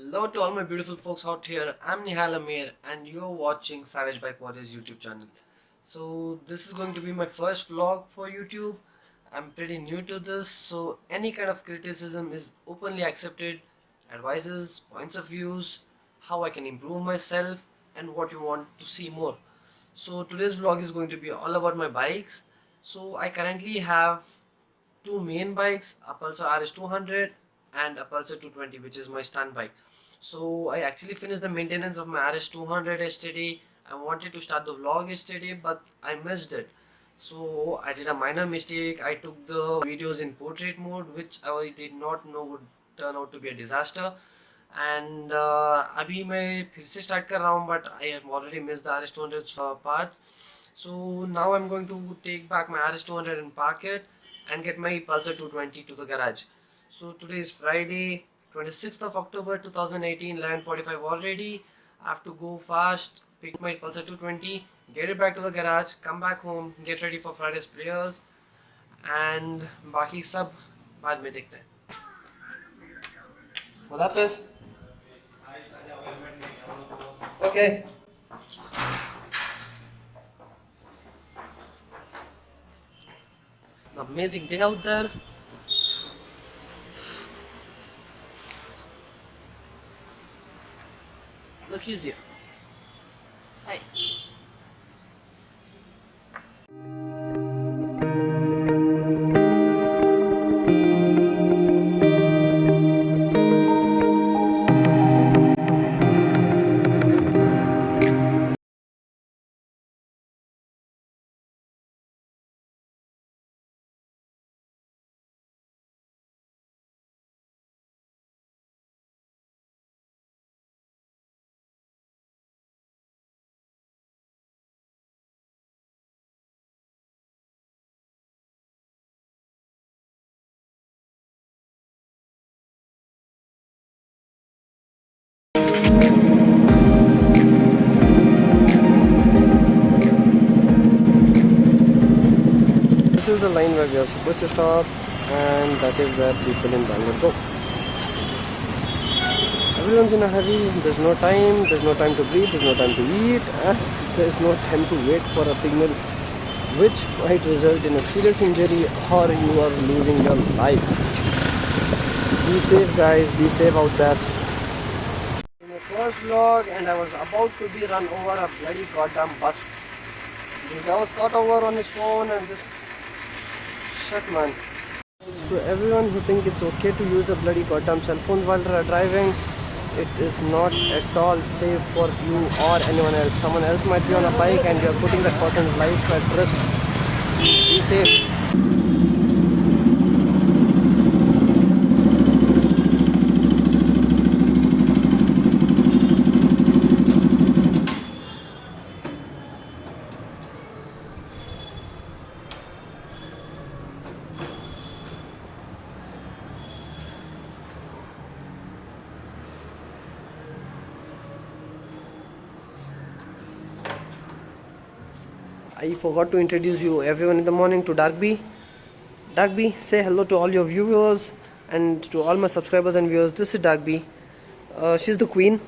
Hello to all my beautiful folks out here. I'm Nihal Amir and you're watching Savage Bike Warriors YouTube channel. So this is going to be my first vlog for YouTube. I'm pretty new to this, so any kind of criticism is openly accepted. Advices, points of views, how I can improve myself and what you want to see more. So today's vlog is going to be all about my bikes. So I currently have two main bikes, a Pulsar RS200 and a Pulsar 220, which is my stunt bike. So I actually finished the maintenance of my RS200 yesterday. I wanted to start the vlog yesterday, but I missed it. So I did a minor mistake. I took the videos in portrait mode, which I did not know would turn out to be a disaster. And अभी मैं फिर से start कर रहा हूँ, but I have already missed the RS200 parts. So now I'm going to take back my RS200 and park it and get my Pulsar 220 to the garage. So today is Friday, 26th of October 2018, 11:45 already. I have to go fast, pick my Pulsar 220, get it back to the garage, come back home, get ready for Friday's prayers, and बाकी सब बाद में देखते हैं. खुदाफिज. Okay. An amazing day out there. Look, he's here. Hi. This is the line where we are supposed to stop, and that is where people in Bangalore go. Everyone's in a hurry, there's no time to breathe, there's no time to eat, and there's no time to wait for a signal which might result in a serious injury or you are losing your life. Be safe guys, be safe out there. In my first vlog, and I was about to be run over a bloody goddamn bus. This guy was caught over on his phone and this shit, man. To everyone who think it's okay to use a bloody goddamn cell phones while driving, it is not at all safe for you or anyone else. Someone else might be on a bike and you are putting that person's life at risk. Be safe. I forgot to introduce you everyone in the morning to Darkby. Darkby, say hello to all your viewers and to all my subscribers and viewers. This is Darkby. She's the queen.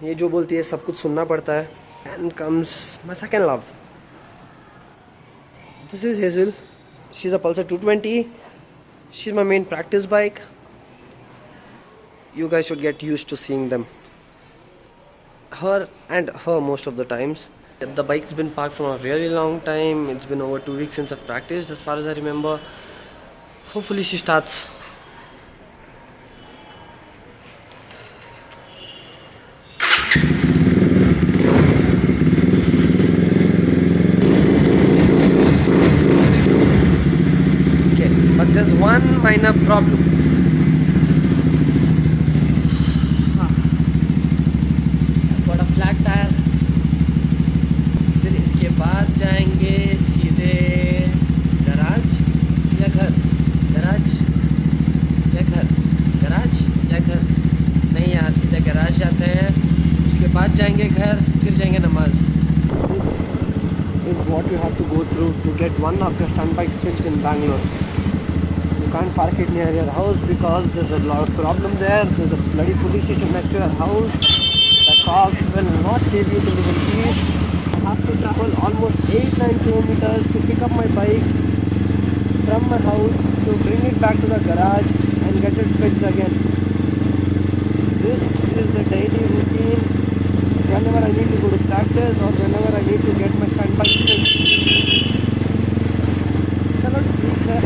ये जो बोलती है सब कुछ सुनना पड़ता है. And comes my second love. This is Hazel. She's a Pulsar 220. She's my main practice bike. You guys should get used to seeing them. Her most of the times. The bike's been parked for a really long time. It's been over 2 weeks since I've practiced, as far as I remember. Hopefully she starts. Okay, but there's one minor problem. I've got a flat tire. इसके बाद जाएंगे सीधे garage या घर, garage या घर, garage या घर, नहीं यहाँ सीधे गराज जाते हैं, उसके बाद जाएंगे घर, फिर जाएंगे नमाज. This is what you have to go through to get one of your stunt bikes fixed in Bangalore. You can't park it near your house because there's a lot of problem there. There's a bloody police station next to your house. The cops will not give you to live in peace. I have to travel almost 8-9 kilometers to pick up my bike from my house to bring it back to the garage and get it fixed again. This is the daily routine whenever I need to go to practice or whenever I need to get my front bike fixed. Chalo, theek hai.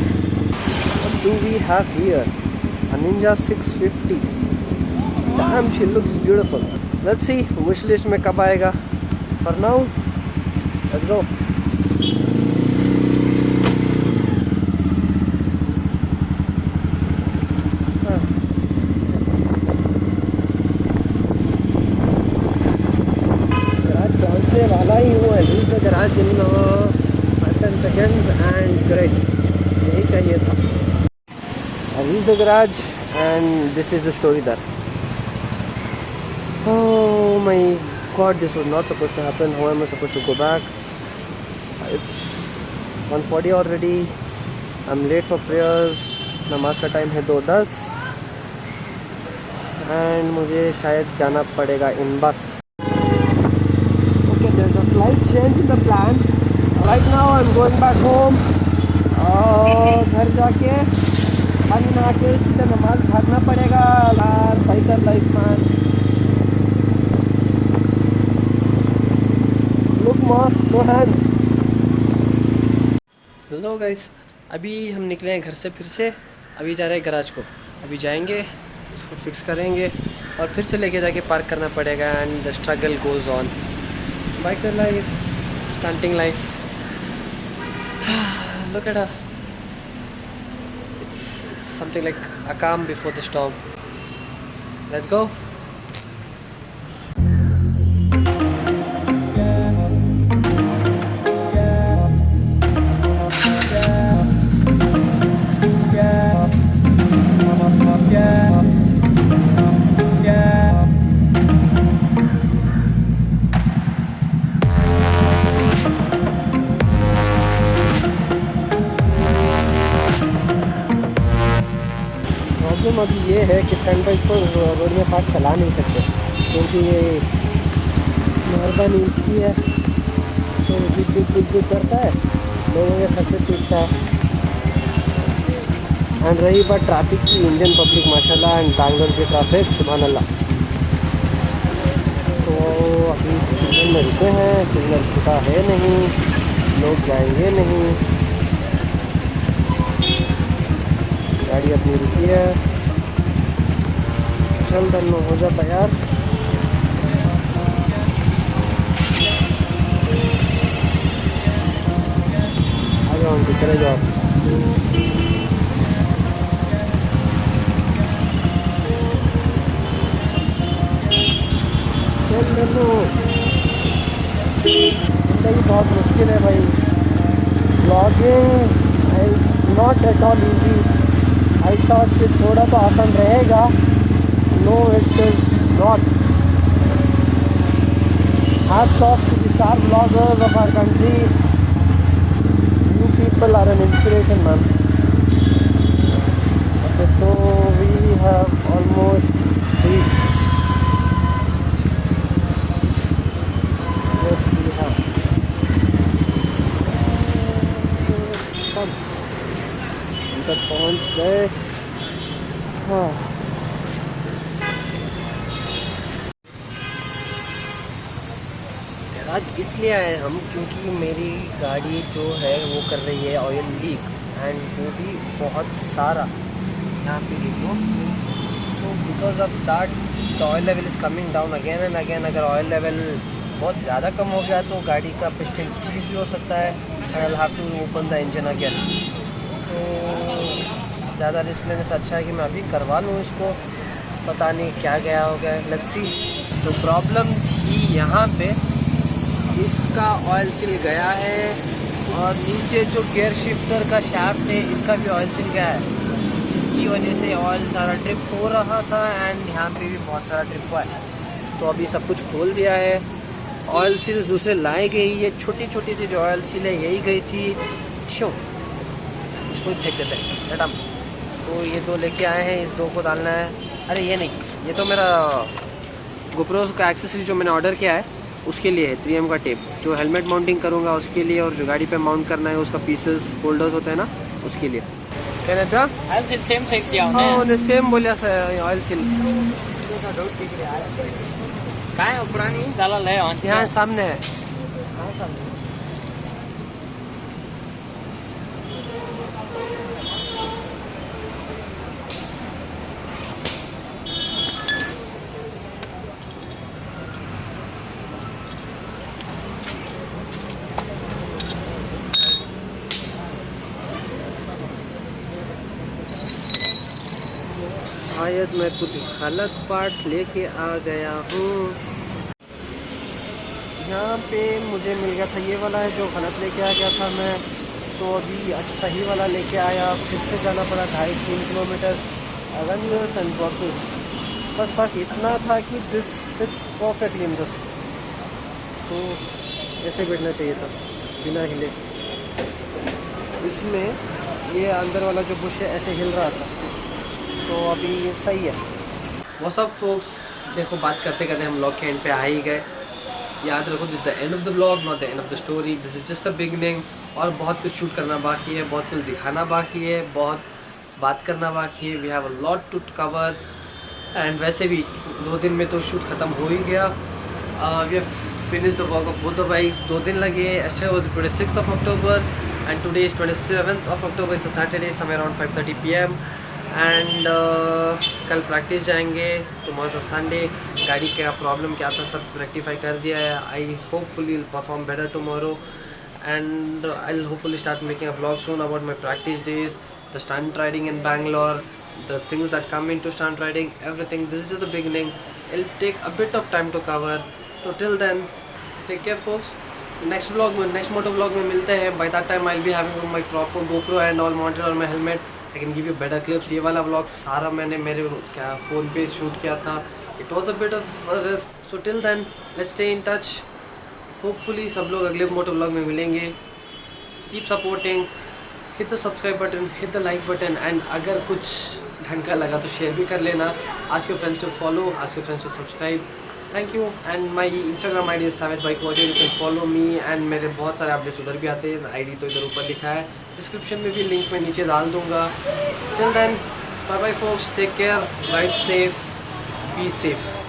What do we have here? A Ninja 650. Damn, she looks beautiful. Let's see wish list में कब आएगा. For now, let's go. वाला ही हूँ. Reach the garage in 5-10 seconds and great. यही चाहिए था. I reached the garage and this is the story there. Oh my god, this was not supposed to happen. How am I supposed to go back? It's 1:40 already. I'm late for prayers. नमाज का time है 2:10 and मुझे शायद जाना पड़ेगा इन बस. There's a slight change in the plan. Right now I'm going back home. घर जाके पानी नहा के सीधा नमाज भागना पड़ेगा. Biker life man. Look more, no hands. Hello guys. अभी हम निकले हैं घर से फिर से. अभी जा रहे हैं गराज को. अभी जाएंगे, इसको फिक्स करेंगे और फिर से लेके जाके पार्क करना पड़ेगा. And the struggle goes on. Biker life, stunting life. Look at her. It's something like a calm before the storm. Let's go. Problem अभी ये है कि स्टैंड बाइक पर रोड में फास्ट चला नहीं सकते क्योंकि ये मेहरबानी इसकी है तो गुद करता है, लोगों के सबसे टूटता है. एंड रही बात ट्रैफिक की, इंडियन पब्लिक माशाल्लाह एंड बैंगलोर की ट्रैफिक सुभान अल्लाह. तो अभी सिग्नल में रुके हैं, सिग्नल छूटा है नहीं, लोग जाएंगे नहीं. गाड़ी अपनी रुकी है. चल दोनों हो जाता यार. आ जाओ उनकी चले जाओ. चल दोनों. जिंदगी बहुत मुश्किल है भाई. Blogging is not at all easy. I thought कि थोड़ा तो आसान रहेगा. No, it is not. Hats off to the star bloggers of our country. You people are an inspiration, man. Okay, so we have almost reached. Yes, we have. Come. हम तक पहुँच गए. हाँ. आज इसलिए आए हम क्योंकि मेरी गाड़ी जो है वो कर रही है ऑयल लीक एंड वो भी बहुत सारा. यहाँ पे देख लो. So because of that the oil level is coming down again and again. अगर ऑयल लेवल बहुत ज़्यादा कम हो गया तो गाड़ी का पिस्टन सीज भी हो सकता है and I will have to open the engine again. तो ज़्यादा रिस्क लेने से अच्छा है कि मैं अभी करवा लूँ इसको. पता नहीं क्या गया होगा. Let's see. तो प्रॉब्लम थी यहाँ पे, इसका ऑयल सील गया है और नीचे जो गियर शिफ्टर का शाफ्ट है इसका भी ऑयल सील गया है, जिसकी वजह से ऑयल सारा ट्रिप हो रहा था एंड यहाँ पे भी बहुत सारा ट्रिप हुआ है. तो अभी सब कुछ खोल दिया है. ऑयल सील दूसरे लाए गई. ये छोटी छोटी सी जो ऑयल सील है यही गई थी. शो इसको फेंक देते हैं. तो ये 2 लेके आए हैं, इस 2 को डालना है। अरे ये नहीं, ये तो मेरा गोप्रो का एक्सेसरी जो मैंने ऑर्डर किया है उसके लिए है, 3M का टेप, जो हेलमेट माउंटिंग करूँगा उसके लिए, और जो गाड़ी पे माउंट करना है उसका पीसेस होल्डर्स होते हैं ना, उसके लिए। कहने ऑयल सील सेम फेंक दिया हाँ सेम बोलिया ऑयल सील कहाँ है पुरानी दालाल है यहाँ सामने है। शायद मैं कुछ गलत पार्ट्स लेके आ गया हूँ। यहाँ पे मुझे मिल गया था ये वाला है जो गलत लेके आ गया था मैं, तो अभी सही वाला लेके आया। फिर से जाना पड़ा 2.5-3 किलोमीटर अवेन्यूज एंड वापस। बस फ़र्क इतना था कि this fits perfectly in this, तो ऐसे बैठना चाहिए था बिना हिले। इसमें ये अंदर वाला जो बुश है ऐसे हिल रहा था, तो अभी ये सही है। वो सब फोक्स, देखो बात करते करते हम व्लॉग के एंड पे आ ही गए। याद रखो, this the end of the vlog, not the end of the story, this is just a beginning. और बहुत कुछ शूट करना बाकी है, बहुत कुछ दिखाना बाकी है, बहुत बात करना बाकी है। We have a lot to cover. And वैसे भी 2 दिन में तो शूट ख़त्म हो ही गया। We have finish the work of both the bikes. 2 दिन लगे। Yesterday was 26th of October and today is 27th of October. It's a Saturday, somewhere around 5:30 PM. And कल प्रैक्टिस जाएंगे। Tomorrow Sunday. गाड़ी का प्रॉब्लम क्या था सब rectify कर दिया है। आई hopefully will perform better tomorrow and I will hopefully start making a vlog soon about my practice days, the stunt riding in Bangalore, the things that come into stunt riding, everything. This is just the beginning. It'll take a bit of time to cover. So till then, take care folks. Next vlog में, next moto vlog में मिलते हैं. By that time I'll be having my proper GoPro and all mounted on my helmet. I can give you better clips. ये वाला vlog सारा मैंने मेरे क्या फ़ोन पे शूट किया था. It was a bit of a risk. So till then, let's stay in touch. Hopefully सब लोग अगले moto vlog में मिलेंगे. Keep supporting. Hit the subscribe button, hit the like button, and अगर कुछ ढंग का लगा तो शेयर भी कर लेना. Ask your friends to follow, ask your friends to subscribe. Thank you. And my Instagram ID is Savage Bike Audio. You can follow me and मेरे बहुत सारे अपडेट्स उधर भी आते हैं. ID तो इधर ऊपर लिखा है. डिस्क्रिप्शन में भी लिंक मैं नीचे डाल दूँगा. Till then, bye bye folks. Take care. Ride safe. Be safe.